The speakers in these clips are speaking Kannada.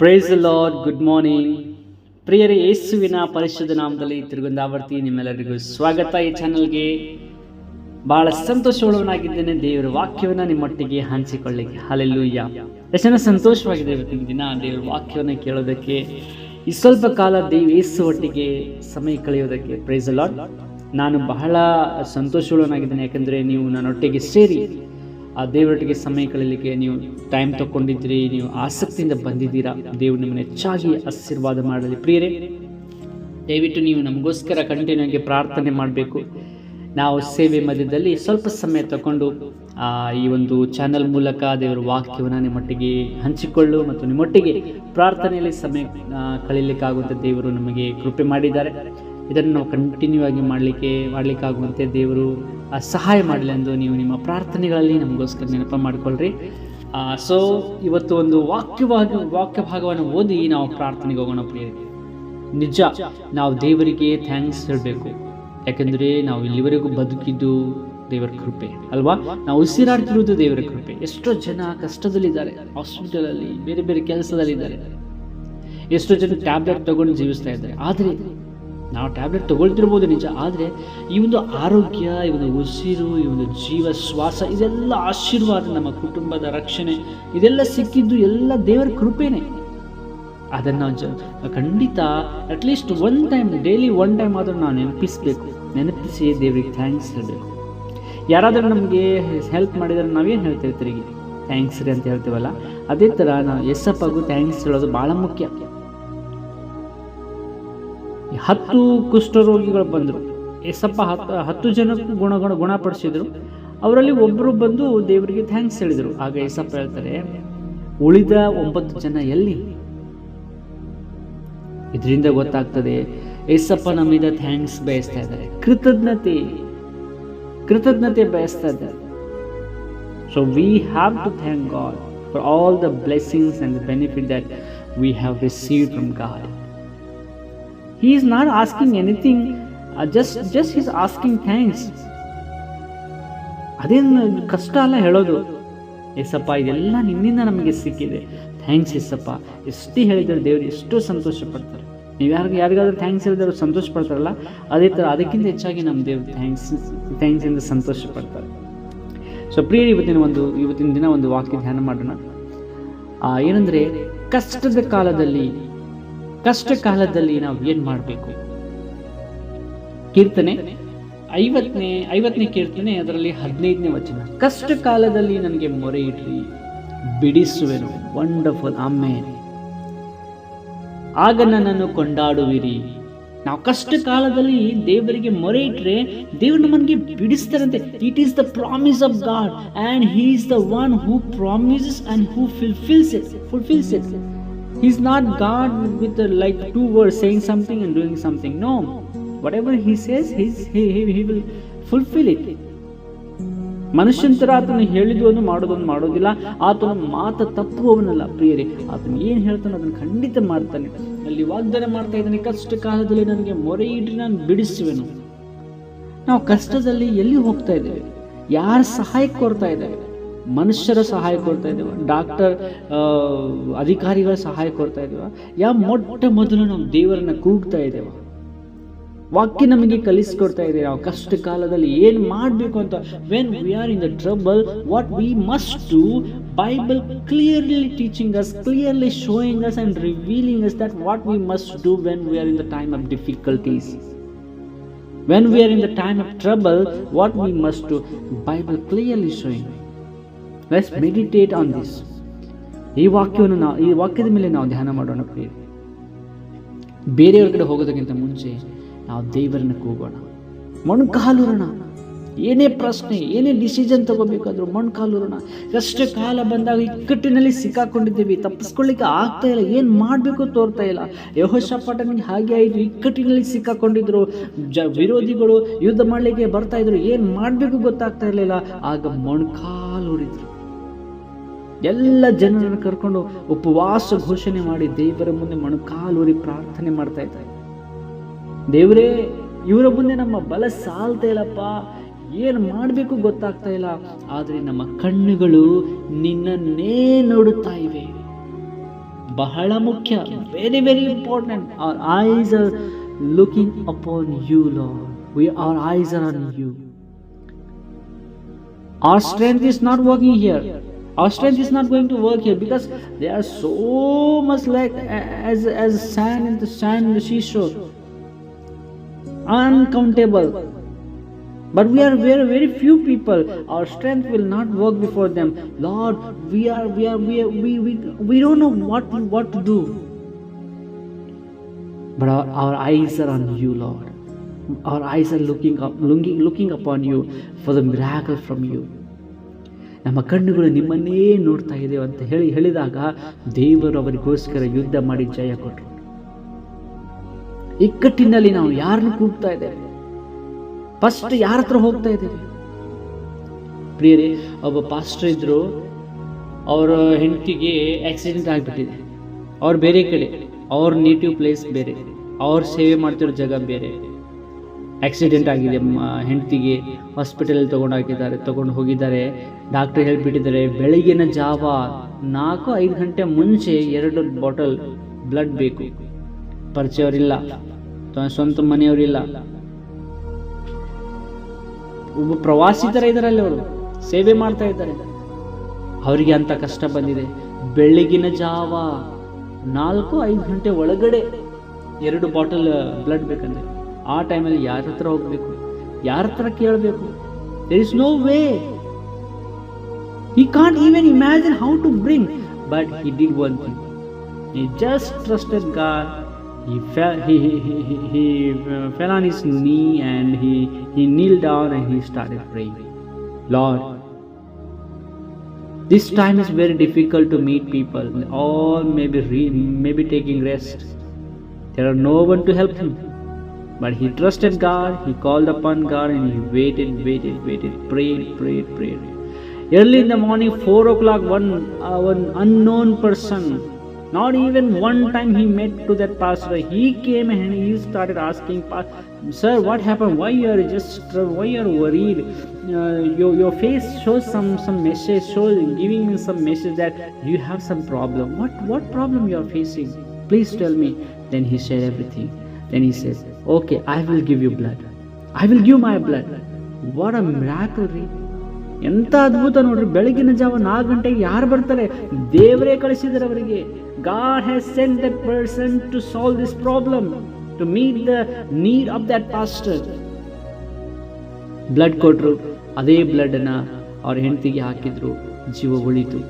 Praise the lord. Good morning ಪ್ರಿಯರೇ, ಯೇಸುವಿನ ಪರಿಶುದ್ಧ ನಾಮದಲ್ಲಿ ತಿರುಗುಂದಾವರ್ತಿ ನಿಮ್ಮೆಲ್ಲರಿಗೂ ಸ್ವಾಗತ. ಈ ಚಾನಲ್ಗೆ ಬಹಳ ಸಂತೋಷವುಳ್ಳವನಾಗಿದ್ದೇನೆ ದೇವರ ವಾಕ್ಯವನ್ನು ನಿಮ್ಮೊಟ್ಟಿಗೆ ಹಂಚಿಕೊಳ್ಳಿಕ್ಕೆ. ಹಲ್ಲೆಲೂಯಾ. ಎಷ್ಟು ಸಂತೋಷವಾಗಿದೆ ಇವತ್ತಿನ ದಿನ ದೇವರ ವಾಕ್ಯವನ್ನು ಕೇಳೋದಕ್ಕೆ, ಈ ಸ್ವಲ್ಪ ಕಾಲ ಯೇಸು ಒಟ್ಟಿಗೆ ಸಮಯ ಕಳೆಯೋದಕ್ಕೆ. Praise the lord. ನಾನು ಬಹಳ ಸಂತೋಷವುಳ್ಳವನಾಗಿದ್ದೇನೆ, ಯಾಕಂದರೆ ನೀವು ನನ್ನೊಟ್ಟಿಗೆ ಸೇರಿ ಆ ದೇವರೊಟ್ಟಿಗೆ ಸಮಯ ಕಳೀಲಿಕ್ಕೆ ನೀವು ಟೈಮ್ ತಗೊಂಡಿದ್ದೀರಿ, ನೀವು ಆಸಕ್ತಿಯಿಂದ ಬಂದಿದ್ದೀರಾ. ದೇವರು ನಿಮ್ಮನ್ನು ಹೆಚ್ಚಾಗಿ ಆಶೀರ್ವಾದ ಮಾಡಲಿ. ಪ್ರಿಯರೇ, ದಯವಿಟ್ಟು ನೀವು ನಮಗೋಸ್ಕರ ಕಂಟಿನ್ಯೂ ಆಗಿ ಪ್ರಾರ್ಥನೆ ಮಾಡಬೇಕು. ನಾವು ಸೇವೆ ಮಧ್ಯದಲ್ಲಿ ಸ್ವಲ್ಪ ಸಮಯ ತಗೊಂಡು ಈ ಒಂದು ಚಾನಲ್ ಮೂಲಕ ದೇವರ ವಾಕ್ಯವನ್ನು ನಿಮ್ಮೊಟ್ಟಿಗೆ ಹಂಚಿಕೊಳ್ಳು ಮತ್ತು ನಿಮ್ಮೊಟ್ಟಿಗೆ ಪ್ರಾರ್ಥನೆಯಲ್ಲಿ ಸಮಯ ಕಳೀಲಿಕ್ಕಾಗುವಂಥ ದೇವರು ನಮಗೆ ಕೃಪೆ ಮಾಡಿದ್ದಾರೆ. ಇದನ್ನು ನಾವು ಕಂಟಿನ್ಯೂ ಆಗಿ ಮಾಡಲಿಕ್ಕಾಗುವಂತೆ ದೇವರು ಸಹಾಯ ಮಾಡಲಿ ಎಂದು ನೀವು ನಿಮ್ಮ ಪ್ರಾರ್ಥನೆಗಳಲ್ಲಿ ನಮಗೋಸ್ಕರ ನೆನಪ ಮಾಡಿಕೊಳ್ಳ್ರಿ. ಸೊ ಇವತ್ತು ಒಂದು ವಾಕ್ಯ ಭಾಗವನ್ನು ಓದಿ ನಾವು ಪ್ರಾರ್ಥನೆಗೆ ಹೋಗೋಣ. ಪ್ರಿಯರೇ, ನಿಜ ನಾವು ದೇವರಿಗೆ ಥ್ಯಾಂಕ್ಸ್ ಹೇಳಬೇಕು. ಯಾಕೆಂದರೆ ನಾವು ಇಲ್ಲಿವರೆಗೂ ಬದುಕಿದ್ದು ದೇವರ ಕೃಪೆ ಅಲ್ವಾ. ನಾವು ಉಸಿರಾಡ್ತಿರುವುದು ದೇವರ ಕೃಪೆ. ಎಷ್ಟೋ ಜನ ಕಷ್ಟದಲ್ಲಿದ್ದಾರೆ, ಹಾಸ್ಪಿಟಲಲ್ಲಿ ಬೇರೆ ಬೇರೆ ಕೆಲಸದಲ್ಲಿದ್ದಾರೆ. ಎಷ್ಟೋ ಜನ ಟ್ಯಾಬ್ಲೆಟ್ ತಗೊಂಡು ಜೀವಿಸ್ತಾ ಇದ್ದಾರೆ. ಆದರೆ ನಾವು ಟ್ಯಾಬ್ಲೆಟ್ ತಗೊಳ್ತಿರ್ಬೋದು ನಿಜ, ಆದರೆ ಈ ಒಂದು ಆರೋಗ್ಯ, ಈ ಒಂದು ಉಸಿರು, ಈ ಒಂದು ಜೀವ ಶ್ವಾಸ, ಇದೆಲ್ಲ ಆಶೀರ್ವಾದ, ನಮ್ಮ ಕುಟುಂಬದ ರಕ್ಷಣೆ, ಇದೆಲ್ಲ ಸಿಕ್ಕಿದ್ದು ಎಲ್ಲ ದೇವರ ಕೃಪೆನೇ. ಅದನ್ನು ಖಂಡಿತ ಅಟ್ಲೀಸ್ಟ್ ಡೈಲಿ ಒನ್ ಟೈಮ್ ಆದರೂ ನಾವು ನೆನಪಿಸಿ ದೇವರಿಗೆ ಥ್ಯಾಂಕ್ಸ್ ಹೇಳಬೇಕು. ಯಾರಾದರೂ ನಮಗೆ ಹೆಲ್ಪ್ ಮಾಡಿದರೆ ನಾವೇನು ಹೇಳ್ತೇವೆ? ತಿರುಗಿ ಥ್ಯಾಂಕ್ಸ್ ರೀ ಅಂತ ಹೇಳ್ತೀವಲ್ಲ, ಅದೇ ಥರ ನಾವು ಎಸ್ಸಪ್ಪಗೂ ಥ್ಯಾಂಕ್ಸ್ ಹೇಳೋದು ಭಾಳ ಮುಖ್ಯ. 10 ಕುಷ್ಠರೋಗಿಗಳು ಬಂದರು. ಎಸಪ್ಪ 10 ಜನಕ್ಕೂ ಗುಣಪಡಿಸಿದ್ರು. ಅವರಲ್ಲಿ ಒಬ್ಬರು ಬಂದು ದೇವರಿಗೆ ಥ್ಯಾಂಕ್ಸ್ ಹೇಳಿದರು. ಆಗ ಎಸಪ್ಪ ಹೇಳ್ತಾರೆ, ಉಳಿದ 9 ಜನ ಎಲ್ಲಿ? ಇದರಿಂದ ಗೊತ್ತಾಗ್ತದೆ ಎಸಪ್ಪ ನಮ್ಮಿಂದ ಥ್ಯಾಂಕ್ಸ್ ಬಯಸ್ತಾ ಇದ್ದಾರೆ, ಕೃತಜ್ಞತೆ ಬಯಸ್ತಾ ಇದ್ದಾರೆ. So we have to thank God for all the blessings and the benefit that we have received from God. He is not asking anything, just he is asking thanks. ಅದೇನು ಕಷ್ಟ ಅಲ್ಲ ಹೇಳೋದು, ಎಸಪ್ಪ ಇದೆಲ್ಲ ನಿನ್ನಿಂದ ನಮಗೆ ಸಿಕ್ಕಿದೆ, ಥ್ಯಾಂಕ್ಸ್ ಎಸಪ್ಪ. ಎಷ್ಟು ಹೇಳಿದರೆ ದೇವರು ಎಷ್ಟು ಸಂತೋಷ ಪಡ್ತಾರೆ. ನೀವು ಯಾರಿಗಾದ್ರೂ ಥ್ಯಾಂಕ್ಸ್ ಹೇಳಿದ್ರೆ ಸಂತೋಷ ಪಡ್ತಾರಲ್ಲ, ಅದೇ ಥರ ಅದಕ್ಕಿಂತ ಹೆಚ್ಚಾಗಿ ನಮ್ಮ ದೇವರು ಥ್ಯಾಂಕ್ಸ್ ಇಂದ ಸಂತೋಷ ಪಡ್ತಾರೆ. ಸೊ ಪ್ರಿಯ, ಇವತ್ತಿನ ದಿನ ಒಂದು ವಾಕ್ಯ ಧ್ಯಾನ ಮಾಡೋಣ. ಏನಂದರೆ, ಕಷ್ಟ ಕಾಲದಲ್ಲಿ ನಾವು ಏನು ಮಾಡಬೇಕು? ಕೀರ್ತನೆ 50ನೇ ಕೀರ್ತನೆ, ಅದರಲ್ಲಿ 15ನೇ ವಚನ. ಕಷ್ಟ ಕಾಲದಲ್ಲಿ ನನಗೆ ಮೊರೆ ಇಡ್ರಿ, ಬಿಡಿಸುವೆನು. ವಂಡರ್ಫುಲ್, ಆಮೇನ್. ಆಗ ನನ್ನನ್ನು ಕೊಂಡಾಡುವಿರಿ. ನಾವು ಕಷ್ಟ ಕಾಲದಲ್ಲಿ ದೇವರಿಗೆ ಮೊರೆ ಇಟ್ಟರೆ ದೇವರು ನಮಗೆ ಬಿಡಿಸ್ತಾರಂತೆ. It is the promise of God and he is the one who promises and who fulfils it. He's not God with like 2 words saying something and doing something. No, whatever he says, he will fulfill it. ಮನುಷ್ಯಂತರ ಆತನು ಹೇಳಿದವನು ಮಾಡೋದಿಲ್ಲ. ಆತನ ಮಾತು ತಪ್ಪುವವನಲ್ಲ. ಪ್ರಿಯರೇ, ಆತನು ಏನು ಹೇಳ್ತಾನೆ ಅದನ್ನು ಖಂಡಿತ ಮಾಡ್ತಾನೆ. ಅಲ್ಲಿ ವಾಗ್ದಾನ ಮಾಡ್ತಾ ಇದ್ದಾನೆ, ಕಷ್ಟ ಕಾಲದಲ್ಲಿ ನನಗೆ ಮೊರೆ ಇಡ್ರಿ, ನಾನು ಬಿಡಿಸುವೆನು. ನಾವು ಕಷ್ಟದಲ್ಲಿ ಎಲ್ಲಿ ಹೋಗ್ತಾ ಇದ್ದೇವೆ? ಯಾರ ಸಹಾಯಕ್ಕೆ ಕೊಡ್ತಾ ಇದ್ದೇವೆ? ಮನುಷ್ಯರ ಸಹಾಯ ಕೊಡ್ತಾ ಇದ್ದೇವೆ? ಡಾಕ್ಟರ್, ಅಧಿಕಾರಿಗಳ ಸಹಾಯ ಕೊಡ್ತಾ ಇದ್ದೇವೆ? ಮೊಟ್ಟ ಮೊದಲು ನಾವು ದೇವರನ್ನ ಕೂಗ್ತಾ ಇದ್ದೇವೆ? ವಾಕ್ಯ ನಮಗೆ ಕಲಿಸ್ಕೊಡ್ತಾ ಇದೆ ನಾವು ಕಷ್ಟ ಕಾಲದಲ್ಲಿ ಏನು ಮಾಡಬೇಕು ಅಂತ. When we are in the trouble, what we must do, Bible clearly teaching us, clearly showing us and revealing us that what we must do when we are in the time of difficulties. When we are in the time of trouble, what we must do, Bible clearly showing. Let's meditate on this. ಈ ವಾಕ್ಯದ ಮೇಲೆ ನಾವು ಧ್ಯಾನ ಮಾಡೋಣ. ಬೇರೆಯವ್ರ ಕಡೆ ಹೋಗೋದಕ್ಕಿಂತ ಮುಂಚೆ ನಾವು ದೇವರನ್ನ ಕೂಗೋಣ, ಮೊಣಕಾಲೂರೋಣ. ಏನೇ ಪ್ರಶ್ನೆ, ಏನೇ ಡಿಸಿಷನ್ ತಗೋಬೇಕಾದ್ರೂ ಮೊಣಕಾಲೂರೋಣ. ಕಷ್ಟ ಕಾಲ ಬಂದಾಗ ಇಕ್ಕಟ್ಟಿನಲ್ಲಿ ಸಿಕ್ಕಾಕೊಂಡಿದ್ದೇವೆ, ತಪ್ಪಿಸ್ಕೊಳ್ಳಿಕ್ಕೆ ಆಗ್ತಾ ಇಲ್ಲ, ಏನು ಮಾಡಬೇಕು ತೋರ್ತಾ ಇಲ್ಲ. ಯೆಹೋಷಾಫಾಟನಿಗೆ ಹಾಗೆ ಆಯಿತು. ಇಕ್ಕಟ್ಟಿನಲ್ಲಿ ಸಿಕ್ಕಾಕೊಂಡಿದ್ರು, ವಿರೋಧಿಗಳು ಯುದ್ಧ ಮಾಡಲಿಕ್ಕೆ ಬರ್ತಾ ಇದ್ರು, ಏನು ಮಾಡಬೇಕು ಗೊತ್ತಾಗ್ತಾ ಇರಲಿಲ್ಲ. ಆಗ ಮೊಣಕಾಲೂರಿದ್ರು. ಎಲ್ಲ ಜನರನ್ನು ಕರ್ಕೊಂಡು ಉಪವಾಸ ಘೋಷಣೆ ಮಾಡಿ ದೇವರ ಮುಂದೆ ಮೊಣಕಾಲೂರಿ ಪ್ರಾರ್ಥನೆ ಮಾಡ್ತಾ ಇದ್ದಾರೆ. ದೇವರೇ, ಇವರ ಮುಂದೆ ನಮ್ಮ ಬಲ ಸಾಲ್ತಾ ಇಲ್ಲಪ್ಪ, ಏನು ಮಾಡಬೇಕು ಗೊತ್ತಾಗ್ತಾ ಇಲ್ಲ. ಆದರೆ ನಮ್ಮ ಕಣ್ಣುಗಳು ನಿನ್ನನ್ನೇ ನೋಡುತ್ತಾ ಇವೆ. ಬಹಳ ಮುಖ್ಯ. Very very important. Our eyes are looking upon you Lord. Our eyes are on you. Our strength is not working here. Our strength is not going to work here because they are so much like as sand in the seashore, uncountable. But we are very few people. Our strength will not work before them. Lord, we don't know what to do. But our eyes are on you, Lord. Our eyes are looking upon you for the miracle from you. ನಮ್ಮ ಕಣ್ಣುಗಳು ನಿಮ್ಮನ್ನೇ ನೋಡ್ತಾ ಇದ್ದೇವೆ ಅಂತ ಹೇಳಿದಾಗ ದೇವರು ಅವರಿಗೋಸ್ಕರ ಯುದ್ಧ ಮಾಡಿ ಜಯ ಕೊಟ್ಟರು. ಇಕ್ಕಟ್ಟಿನಲ್ಲಿ ನಾವು ಯಾರನ್ನು ಕೂಗ್ತಾ ಇದ್ದೇವೆ? ಫಸ್ಟ್ ಯಾರ ಹತ್ರ ಹೋಗ್ತಾ ಇದ್ದೇವೆ? ಪ್ರಿಯರೇ, ಒಬ್ಬ ಪಾಸ್ಟರ್ ಇದ್ರು, ಅವರ ಹೆಂಡತಿಗೆ ಆಕ್ಸಿಡೆಂಟ್ ಆಗಿಬಿಟ್ಟಿದೆ. ಅವ್ರು ಬೇರೆ ಕಡೆ, ಅವ್ರ ನೇಟಿವ್ ಪ್ಲೇಸ್ ಬೇರೆ, ಅವ್ರ ಸೇವೆ ಮಾಡ್ತಿರೋ ಜಾಗ ಬೇರೆ. ಆಕ್ಸಿಡೆಂಟ್ ಆಗಿದೆ, ಹೆಂಡತಿಗೆ ಹಾಸ್ಪಿಟಲಲ್ಲಿ ತಗೊಂಡು ಹೋಗಿದ್ದಾರೆ. ಡಾಕ್ಟರ್ ಹೇಳಿಬಿಟ್ಟಿದ್ದಾರೆ, ಬೆಳಗಿನ ಜಾವ 4-5 ಗಂಟೆ ಮುಂಚೆ 2 ಬಾಟಲ್ ಬ್ಲಡ್ ಬೇಕು. ಪರಿಚಯವರಿಲ್ಲ, ಸ್ವಂತ ಮನೆಯವರಿಲ್ಲ, ಒಬ್ಬ ಪ್ರವಾಸಿ ಥರ ಇದ್ದಾರೆ ಅಲ್ಲಿ, ಅವರು ಸೇವೆ ಮಾಡ್ತಾ ಇದ್ದಾರೆ. ಅವರಿಗೆ ಅಂತ ಕಷ್ಟ ಬಂದಿದೆ. ಬೆಳಗಿನ ಜಾವ 4-5 ಗಂಟೆ ಒಳಗಡೆ 2 ಬಾಟಲ್ ಬ್ಲಡ್ ಬೇಕಂದ್ರೆ ಆ ಟೈಮಲ್ಲಿ ಯಾರ ಹತ್ರ ಹೋಗಬೇಕು? ಯಾರ ಹತ್ರ ಕೇಳಬೇಕು? There is no way. He can't even imagine how to bring. But he did one thing. He just trusted God. He fell on his knee and he kneeled down and he started praying. Lord, this time is very difficult to meet people. All maybe taking rest. There are no one to help him. But he trusted God, he called upon God, and he waited, prayed. Early in the morning, 4 o'clock, one unknown person, not even one time he met to that pastor, he came and he started asking, Sir, what happened? Why you are worried? Your face shows some message, giving me some message that you have some problem. What problem you are facing? Please tell me. Then he shared everything. Then he says, okay, I will give you blood. I will give my blood. What a miracle ರೀ! ಎಂಥ ಅದ್ಭುತ ನೋಡ್ರಿ. ಬೆಳಗಿನ ಜಾವ 4 ಗಂಟೆಗೆ ಯಾರು ಬರ್ತಾರೆ? ದೇವರೇ ಕಳಿಸಿದ್ದಾರೆ ಅವರಿಗೆ. God has sent that person to solve this problem, to meet the need of that pastor. Blood ಕೊಟ್ಟರು. ಅದೇ ಬ್ಲಡ್ ಅನ್ನ ಅವ್ರ ಹೆಂಡತಿಗೆ ಹಾಕಿದ್ರು, ಜೀವ ಉಳಿತು.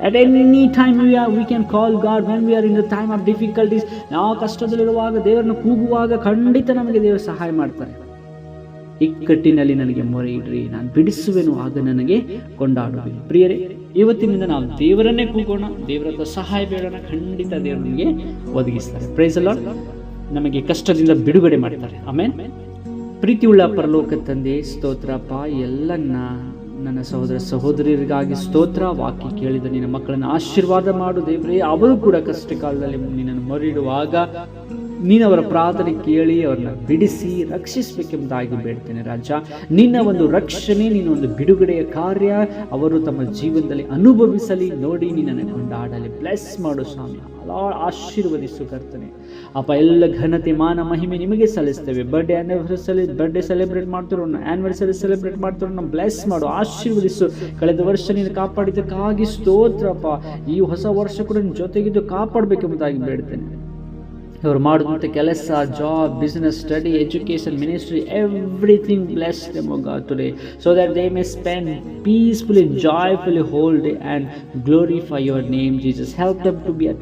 At any time we can call God when we are in the time of difficulties. ನಾವು ಕಷ್ಟದಲ್ಲಿರುವಾಗ, ದೇವರನ್ನು ಕೂಗುವಾಗ ಖಂಡಿತ ನಮಗೆ ದೇವರು ಸಹಾಯ ಮಾಡ್ತಾರೆ. ಇಕ್ಕಟ್ಟಿನಲ್ಲಿ ನನಗೆ ಮೊರೆ ಇಡ್ರಿ, ನಾನು ಬಿಡಿಸುವೆನು, ಆಗ ನನಗೆ ಕೊಂಡಾಡುವೆನು. ಪ್ರಿಯರೇ, ಇವತ್ತಿನಿಂದ ನಾವು ದೇವರನ್ನೇ ಕೂಗೋಣ, ದೇವರ ಹತ್ರ ಸಹಾಯ ಬೇಡೋಣ, ಖಂಡಿತ ದೇವರು ನಮಗೆ ಒದಗಿಸ್ತಾರೆ. Praise the Lord. ನಮಗೆ ಕಷ್ಟದಿಂದ ಬಿಡುಗಡೆ ಮಾಡ್ತಾರೆ. ಆಮೆನ್. ಪ್ರೀತಿಯುಳ್ಳ ಪರಲೋಕ ತಂದೆ, ಸ್ತೋತ್ರಪ್ಪ. ನನ್ನ ಸಹೋದರ ಸಹೋದರಿಯರಿಗಾಗಿ ಸ್ತೋತ್ರ. ವಾಕ್ಯ ಕೇಳಿದ ನಿನ್ನ ಮಕ್ಕಳನ್ನು ಆಶೀರ್ವಾದ ಮಾಡು ದೇವರೇ. ಅವರು ಕೂಡ ಕಷ್ಟ ಕಾಲದಲ್ಲಿ ನಿನ್ನನ್ನು ಮೊರೆಯಿಡುವಾಗ ನೀನು ಅವರ ಪ್ರಾರ್ಥನೆ ಕೇಳಿ ಅವ್ರನ್ನ ಬಿಡಿಸಿ ರಕ್ಷಿಸಬೇಕೆಂಬುದಾಗಿ ಬೇಡ್ತೇನೆ ರಾಜ. ನಿನ್ನ ಒಂದು ರಕ್ಷಣೆ, ನಿನ್ನ ಒಂದು ಬಿಡುಗಡೆಯ ಕಾರ್ಯ ಅವರು ತಮ್ಮ ಜೀವನದಲ್ಲಿ ಅನುಭವಿಸಲಿ, ನೋಡಿ ನಿನ್ನನ್ನು ಕೊಂಡಾಡಲಿ. ಬ್ಲೆಸ್ ಮಾಡು ಸ್ವಾಮಿ, ಆಶೀರ್ವದಿಸು ಕರ್ತನೆ. ಅಪ್ಪ, ಎಲ್ಲ ಘನತೆ ಮಾನ ಮಹಿಮೆ ನಿಮಗೆ ಸಲ್ಲಿಸ್ತೇವೆ. ಬರ್ಡೇ ಸೆಲೆಬ್ರೇಟ್ ಮಾಡ್ತಿರೋ, ಆ್ಯನಿವರ್ಸರಿ ಸೆಲೆಬ್ರೇಟ್ ಮಾಡ್ತಿರೋ, ನಾವು ಬ್ಲೆಸ್ ಮಾಡು, ಆಶೀರ್ವದಿಸು. ಕಳೆದ ವರ್ಷ ನೀನು ಕಾಪಾಡಿದ್ದಕ್ಕಾಗಿ ಸ್ತೋತ್ರಪ್ಪ. ಈ ಹೊಸ ವರ್ಷ ಕೂಡ ನಿನ್ನ ಜೊತೆಗಿದ್ದು ಕಾಪಾಡಬೇಕೆಂಬುದಾಗಿ ಬೇಡ್ತೇನೆ. ಇವರು ಮಾಡುವಂಥ ಕೆಲಸ, job, business, study, education, ministry, everything bless them O God today, so that they may spend peacefully, joyfully whole day and glorify your name, Jesus. Help them to be a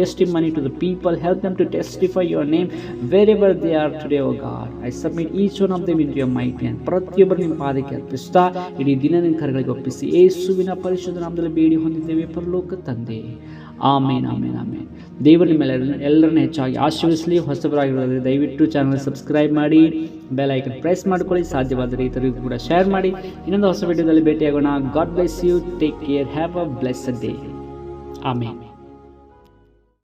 testimony to the people. Help them to testify your name wherever they are today, oh God. I submit each one of them into your mighty hand. ಪ್ರತಿಯೊಬ್ಬರು ನಿಮ್ಮ ಪಾದಕ್ಕೆ ಅರ್ಪಿಸ್ತಾ ಇಡೀ ದಿನ ನಿನ್ನ ಕರಗಳಿಗೆ ಒಪ್ಪಿಸಿ ಯೇಸುವಿನ ಪರಿಶುದ್ಧ ನಾಮದಲ್ಲಿ ಬೇಡಿ ಹೊಂದಿದ್ದೇವೆ ಪರಲೋಕ ತಂದೆ. ಆಮೇನ್, ಆಮೇನ್, ಆಮೇನ್. ದೇವರು ನಿಮ್ಮೆಲ್ಲರನ್ನು ಎಲ್ಲರನ್ನ ಹೆಚ್ಚಾಗಿ ಆಶೀರ್ವದಿಸಲಿ. ಹೊಸಬರಾಗಿರೋದ್ರೆ ದಯವಿಟ್ಟು ಚಾನಲ್ ಸಬ್ಸ್ಕ್ರೈಬ್ ಮಾಡಿ, ಬೆಲ್ ಐಕನ್ ಪ್ರೆಸ್ ಮಾಡ್ಕೊಳ್ಳಿ. ಸಾಧ್ಯವಾದರೆ ಇತರರಿಗೂ ಕೂಡ ಶೇರ್ ಮಾಡಿ. ಇನ್ನೊಂದು ಹೊಸ ವಿಡಿಯೋದಲ್ಲಿ ಭೇಟಿಯಾಗೋಣ. God bless you. Take care. Have a blessed day. Amen.